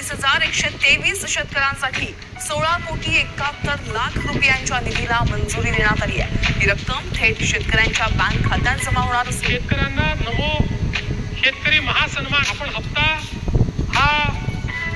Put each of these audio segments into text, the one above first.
22,123 शेतकऱ्यांसाठी 16,71,00,000 रुपयांच्या निधीला मंजुरी देण्यात आली आहे. ही रक्कम थेट शेतकऱ्यांच्या बँक खात्यात जमा होणार असून शेतकऱ्यांना नमो शेतकरी महासन्मान आपण हप्ता हा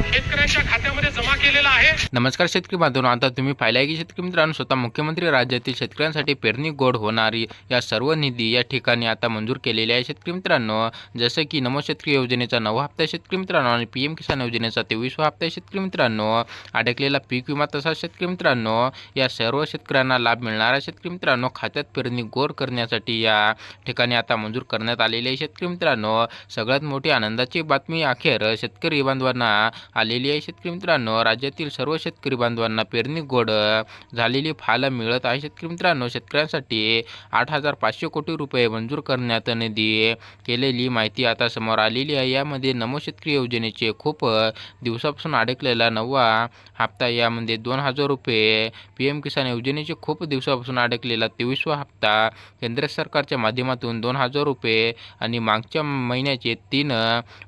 शेतकऱ्यांच्या खात्यामध्ये जमा केलेला आहे. नमस्कार शेतकरी बांधवांनो, आता तुम्ही पाहिलं की शेतकरी मित्रांनो, स्वतः मुख्यमंत्री राज्यातील शेतकऱ्यांसाठी पेरणी गोड होणारी या सर्व निधी या ठिकाणी आता मंजूर केलेले आहे. शेतकरी मित्रांनो, जसं की नमो शेतकरी योजनेचा 9वा हप्ता शेतकरी मित्रांनो आणि PM किसान योजनेचा 23वा हप्ता शेतकरी मित्रांनो, अडकलेला पीक विमा तसा शेतकरी मित्रांनो, या सर्व शेतकऱ्यांना लाभ मिळणार आहे. शेतकरी मित्रांनो, खात्यात पेरणी गोड करण्यासाठी या ठिकाणी आता मंजूर करण्यात आलेले आहे. शेतकरी मित्रांनो, सगळ्यात मोठी आनंदाची बातमी अखेर शेतकरी बांधवांना आलेली आहे. शेतकरी मित्रांनो, राज्यातील सर्व शेतकरी बांधवांना पेरणी गोड झालेली फाल मिळत आहे. शेतकरी मित्रांनो, शेतकऱ्यांसाठी 8,500 कोटी रुपये मंजूर करण्यात निधी केलेली माहिती आता समोर आलेली आहे. यामध्ये नमो शेतकरी योजनेचे खूप दिवसापासून अडकलेला 9वा हप्ता, यामध्ये 2,000 रुपये, PM किसान योजनेचे खूप दिवसापासून अडकलेला 23वा हप्ता, केंद्र सरकारच्या माध्यमातून 2,000 रुपये आणि मागच्या महिन्याचे 3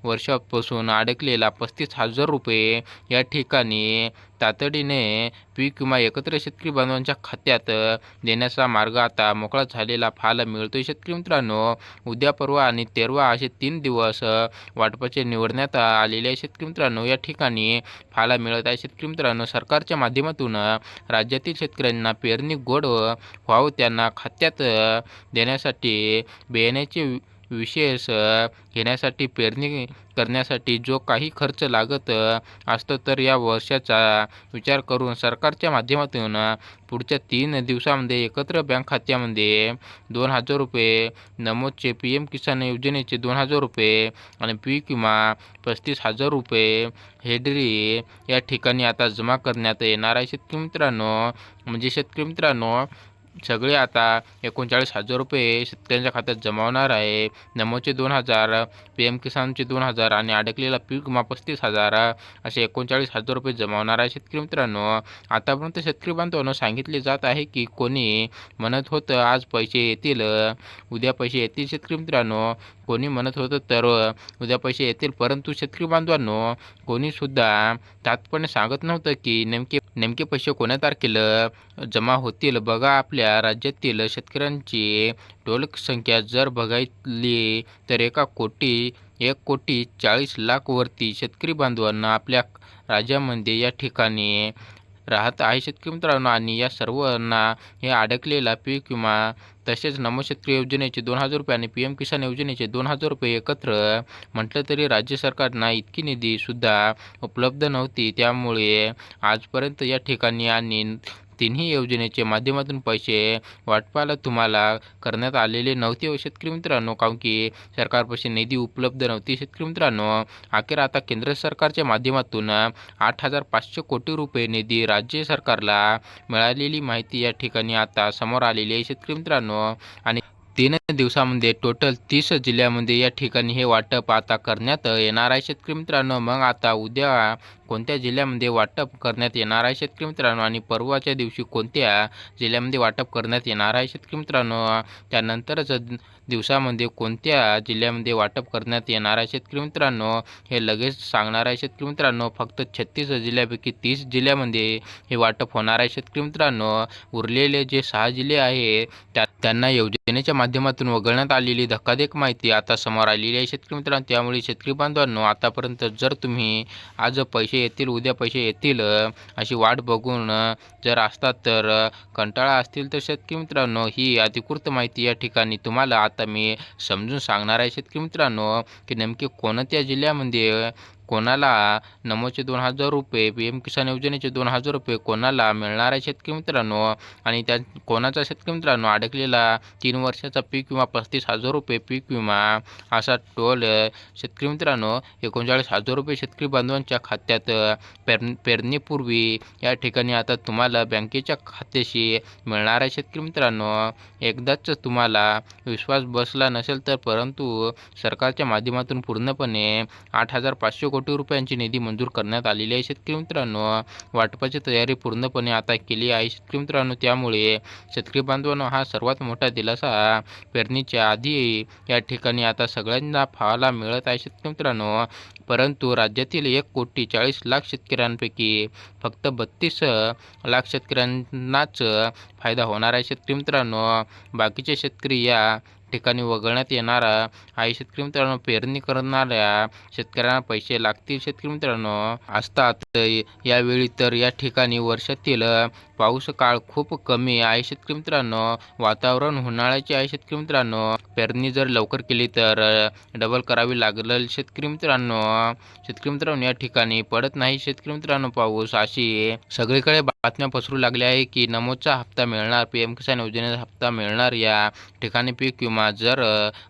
वर्षापासून अडकलेला 35,000 रुपये या ठिकाणी तातडीने पीक विमा एकत्र शेतकरी बांधवांच्या खात्यात देण्याचा मार्ग आता मोकळा झालेला पाहायला मिळतोय. शेतकरी मित्रांनो, उद्या, परवा आणि 13वा असे 3 दिवस वाटपाचे निवडण्यात आलेले आहे. शेतकरी मित्रांनो, या ठिकाणी पाहायला मिळत आहे. शेतकरी मित्रांनो, सरकारच्या माध्यमातून राज्यातील शेतकऱ्यांना पेरणी गोड व्हावं, त्यांना खात्यात देण्यासाठी बियाण्याचे विशेष घेण्यासाठी पेरणी करण्यासाठी जो काही खर्च लागत असतो, तर या वर्षाचा विचार करून सरकारच्या माध्यमातून पुढच्या 3 दिवसामध्ये एकत्र बँक खात्यामध्ये 2,000 रुपये, नमोदचे PM किसान योजनेचे 2,000 रुपये आणि पीक विमा 35,000 रुपये हेडरी या ठिकाणी आता जमा करण्यात येणार आहे. शेतकरी मित्रांनो, सगळे आता 39,000 रुपये शेतकऱ्यांच्या खात्यात जमा होणार आहे. नमोचे 2,000, PM किसानचे 2,000 आणि अडकलेला पीक विमा 35,000 असे 39,000 रुपये जमा होणार आहे. शेतकरी मित्रांनो, आतापर्यंत शेतकरी बांधवांनो सांगितले जात आहे की कोणी म्हणत होतं आज पैसे येतील, उद्या पैसे येतील. शेतकरी मित्रांनो, कोणी म्हणत होतं तर उद्या पैसे येतील, परंतु शेतकरी बांधवांनो, कोणीसुद्धा तात्पर्य सांगत नव्हतं की नेमके पैसे कोण्या तारखेला जमा होतील. बघा, आपल्या राज्यातील शेतकऱ्यांची टोलसंख्या जर बघितली तर 1,40,40,00,000 वरती शेतकरी बांधवांना आपल्या राज्यामध्ये या ठिकाणी राहत आहे. शेतकरी मित्रांनो, आणि या सर्वांना हे अडकलेला पीक विमा तसेच नमो शेतकरी योजनेचे 2,000 रुपये आणि PM किसान योजनेचे 2,000 रुपये एकत्र म्हटलं तरी राज्य सरकारना इतकी निधीसुद्धा उपलब्ध नव्हती. त्यामुळे आजपर्यंत या ठिकाणी आणि तिन्ही योजनेचे माध्यमातून पैसे वाटपाला तुम्हाला करण्यात आलेले नव्हते. शेतकरी मित्रांनो, कारण की सरकारपाशी निधी उपलब्ध नव्हती. शेतकरी मित्रांनो, अखेर आता केंद्र सरकारच्या माध्यमातून 8,500 कोटी रुपये निधी राज्य सरकारला मिळालेली माहिती या ठिकाणी आता समोर आलेली आहे. शेतकरी मित्रांनो, आणि 3 दिवसामध्ये टोटल 30 जिल्ह्यामध्ये या ठिकाणी हे वाटप आता करण्यात येणार आहे. शेतकरी मित्रांनो, मग आता उद्या कोणत्या जिल्ह्यामध्ये वाटप करण्यात येणार आहे शेतकरी मित्रांनो, आणि परवाच्या दिवशी कोणत्या जिल्ह्यामध्ये वाटप करण्यात येणार आहे शेतकरी मित्रांनो, त्यानंतरच दिवसामध्ये कोणत्या जिल्ह्यामध्ये वाटप करण्यात येणार आहे शेतकरी मित्रांनो, हे लगेच सांगणार आहे. शेतकरी मित्रांनो, फक्त 36 जिल्ह्यापैकी 30 जिल्ह्यामध्ये हे वाटप होणार आहे. शेतकरी मित्रांनो, उरलेले जे 6 जिल्हे आहे त्यांना योजनेच्या माध्यमातून वगळण्यात आलेली धक्कादायक माहिती आता समोर आलेली आहे. शेतकरी मित्रांनो, त्यामुळे शेतकरी बांधवांनो, आतापर्यंत जर तुम्ही आज पैसे येतील, उद्या पैसे येतील अशी वाट बघून जर असतात तर कंटाळा असतील, तर शेतकरी मित्रांनो, ही अधिकृत माहिती या ठिकाणी तुम्हाला आता मी समजून सांगणार आहे. शेतकरी मित्रांनो, की नेमके कोणत्या जिल्ह्यामध्ये कोणाला नमोचे 2,000 रुपये, PM किसान योजनेचे 2,000 रुपये कोणाला मिळणार आहे शेतकरी मित्रांनो, आणि त्या कोणाचा शेतकरी मित्रांनो अडकलेला 3 वर्षाचा पीक विमा 35,000 रुपये पीक विमा असा टोल शेतकरी मित्रांनो 39,000 रुपये शेतकरी बांधवांच्या खात्यात पेरणीपूर्वी या ठिकाणी आता तुम्हाला बँकेच्या खात्याशी मिळणार आहे. शेतकरी मित्रांनो, एकदाच तुम्हाला विश्वास बसला नसेल तर, परंतु सरकारच्या माध्यमातून पूर्णपणे 8,500 कोटी रुपयांची निधी मंजूर करण्यात आलेली आहे शेतकरी मित्रांनो. वाटपाची तयारी पूर्णपणे आता केली आहे शेतकरी मित्रांनो. त्यामुळे शेतकरी बांधवांनो हा सर्वात मोठा दिलासा पेरणीच्या आधी या ठिकाणी आता सगळ्यांना पाहायला मिळत आहे शेतकरी मित्रांनो. परंतु राज्यातील 1,40,00,000 शेतकऱ्यांपैकी फक्त 32 लाख शेतकऱ्यांनाच फायदा होणार आहे शेतकरी मित्रांनो. बाकीचे शेतकरी या ठिकाणी वगळण्यात येणार आहे शेतकरी मित्रांनो. पेरणी करणाऱ्या शेतकऱ्यांना पैसे लागतील शेतकरी मित्रांनो असतात. यावेळी तर या ठिकाणी वर्षातील पाऊस काळ खूप कमी आहे शेतकरी मित्रांनो. वातावरण उन्हाळ्याचे आहे शेतकरी मित्रांनो. पेरणी जर लवकर केली तर डबल करावी लागेल शेतकरी मित्रांनो. शेतकरी मित्रांनो या ठिकाणी पडत नाही शेतकरी मित्रांनो पाऊस. अशी सगळीकडे बातम्या पसरू लागल्या आहे की नमोचा हप्ता मिळणार, PM किसान योजनेचा हप्ता मिळणार. या ठिकाणी पीक विमा जर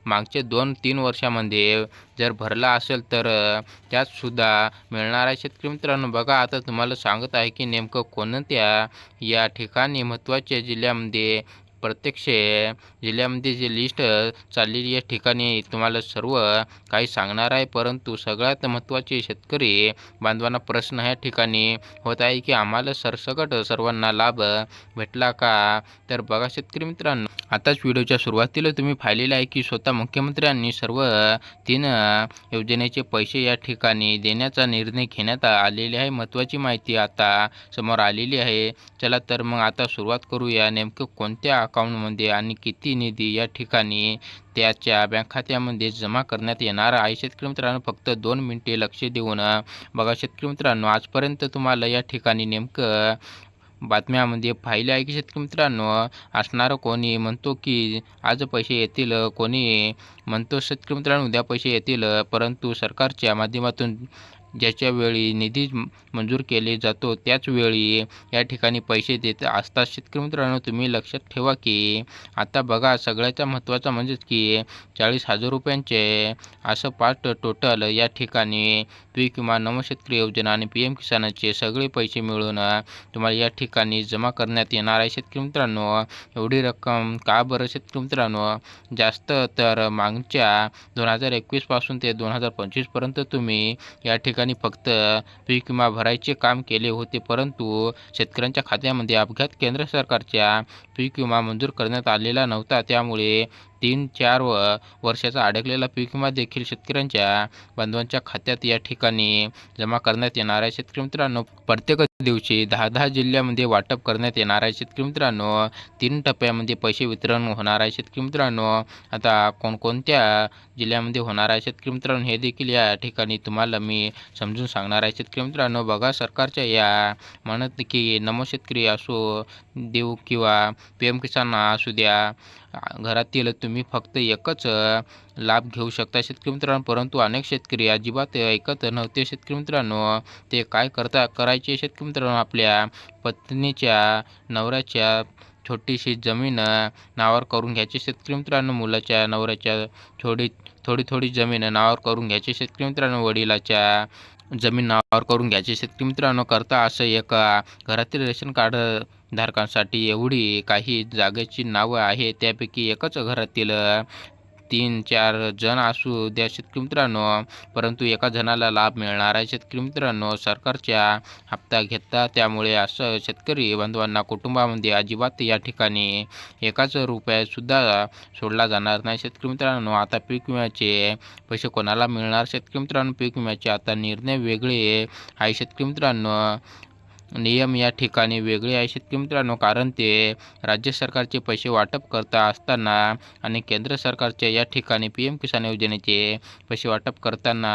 मागचे 2-3 वर्षामध्ये जर भरला असेल तर त्यात सुद्धा मिळणार आहे शेतकरी मित्रांनो. बघा आता तुम्हाला सांगत आहे की नेमकं कोणत्या या ठिकाणी महत्त्वाच्या जिल्ह्यामध्ये प्रत्यक्ष जिल्ह्यामध्ये जी लिस्ट चाललेली या ठिकाणी तुम्हाला सर्व काही सांगणार आहे. परंतु सगळ्यात महत्त्वाचे शेतकरी बांधवांना प्रश्न ह्या ठिकाणी होत आहे की आम्हाला सरसकट सर्वांना लाभ भेटला का. तर बघा शेतकरी मित्रांनो आताच व्हिडिओच्या सुरुवातीला तुम्ही पाहिलेलं आहे की स्वतः मुख्यमंत्र्यांनी सर्व 3 योजनेचे पैसे या ठिकाणी देण्याचा निर्णय घेण्यात आलेले आहे. महत्त्वाची माहिती आता समोर आलेली आहे. चला तर मग आता सुरुवात करूया. नेमकं कोणत्या अकाउंटमध्ये आणि किती निधी या ठिकाणी त्याच्या बँक खात्यामध्ये जमा करण्यात येणार आहे शेतकरी मित्रांनो. फक्त 2 मिनिटे लक्ष देऊन बघा शेतकरी मित्रांनो. आजपर्यंत तुम्हाला या ठिकाणी नेमकं बातम्यामध्ये पाहिले आहे की शेतकरी मित्रांनो असणारं कोणी म्हणतो की आज पैसे येतील, कोणी म्हणतो शेतकरी मित्रांनो उद्या पैसे येतील. परंतु सरकारच्या माध्यमातून ज्याच्या वेळी निधी मंजूर केले जातो त्याच वेळी या ठिकाणी पैसे देत असतात शेतकरी मित्रांनो. तुम्ही लक्षात ठेवा की आता बघा सगळ्याचा महत्त्वाचा म्हणजेच की 40,000 रुपयांचे असं पार्ट टोटल या ठिकाणी पीक विमा, नमोशेतकरी योजना आणि PM किसानचे सगळे पैसे मिळून तुम्हाला या ठिकाणी जमा करण्यात येणार आहे शेतकरी मित्रांनो. एवढी रक्कम का बरं शेतकरी मित्रांनो. जास्त तर मागच्या 2021 पासून ते 2025 पर्यंत तुम्ही या ठिकाणी फक्त पीक विमा भरायचे काम केले होते. परंतु शेतकऱ्यांच्या खात्यामध्ये अपघात केंद्र सरकारच्या पीक विमा मंजूर करण्यात आलेला नव्हता. त्यामुळे 3-4 वर्षाचा अडकलेला पीक विमा देखील शेतकऱ्यांच्या बांधवांच्या खात्यात या ठिकाणी जमा करण्यात येणार आहे शेतकरी मित्रांनो. प्रत्येक दिवशी 10-10 जिल्ह्यामध्ये वाटप करण्यात येणार आहे शेतकरी मित्रांनो. 3 टप्प्यामध्ये पैसे वितरण होणार आहे शेतकरी मित्रांनो. आता कोणकोणत्या जिल्ह्यामध्ये होणार आहे शेतकरी मित्रांनो हे देखील या ठिकाणी तुम्हाला मी समजून सांगणार आहे शेतकरी मित्रांनो. बघा सरकारच्या या म्हणत की नमोशेतकरी असो देऊ किंवा PM किसान असू द्या, घरातील तुम्ही फक्त एकच लाभ घेऊ शकता शेतकरी मित्रांनो. परंतु अनेक शेतकरी अजिबात ऐकत नव्हते शेतकरी मित्रांनो. ते काय करायचे शेतकरी मित्रांनो आपल्या पत्नीच्या नवऱ्याच्या छोटीशी जमीन नावावर करून घ्यायची शेतकरी मित्रांनो. मुलाच्या नवऱ्याच्या थोडी जमीन नावावर करून घ्यायची शेतकरी मित्रांनो. वडिलाच्या जमीन नावावर करून घ्यायची शेतकरी मित्रांनो. करता असं एका घरातील रेशन कार्ड धारकांसाठी एवढी काही जागेची नावं आहे. त्यापैकी एकच घरातील 3-4 जण असू द्या शेतकरी मित्रांनो. परंतु एका जणाला लाभ मिळणार आहे शेतकरी मित्रांनो. सरकारच्या हप्ता घेता त्यामुळे असं शेतकरी बांधवांना कुटुंबामध्ये अजिबात या ठिकाणी एकाच रुपयासुद्धा सोडला जाणार नाही शेतकरी मित्रांनो. आता पीक विम्याचे पैसे कोणाला मिळणार शेतकरी मित्रांनो. पीक विम्याचे आता निर्णय वेगळे आहे शेतकरी मित्रांनो. नियम या ठिकाणी वेगळे आहे शेतकरी मित्रांनो. कारण ते राज्य सरकारचे पैसे वाटप करता असताना आणि केंद्र सरकारच्या या ठिकाणी PM किसान योजनेचे पैसे वाटप करताना.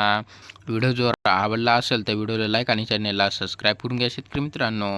व्हिडिओ जर आवडला असेल तर व्हिडिओला लाईक आणि चॅनलला सबस्क्राईब करून घ्या शेतकरी मित्रांनो.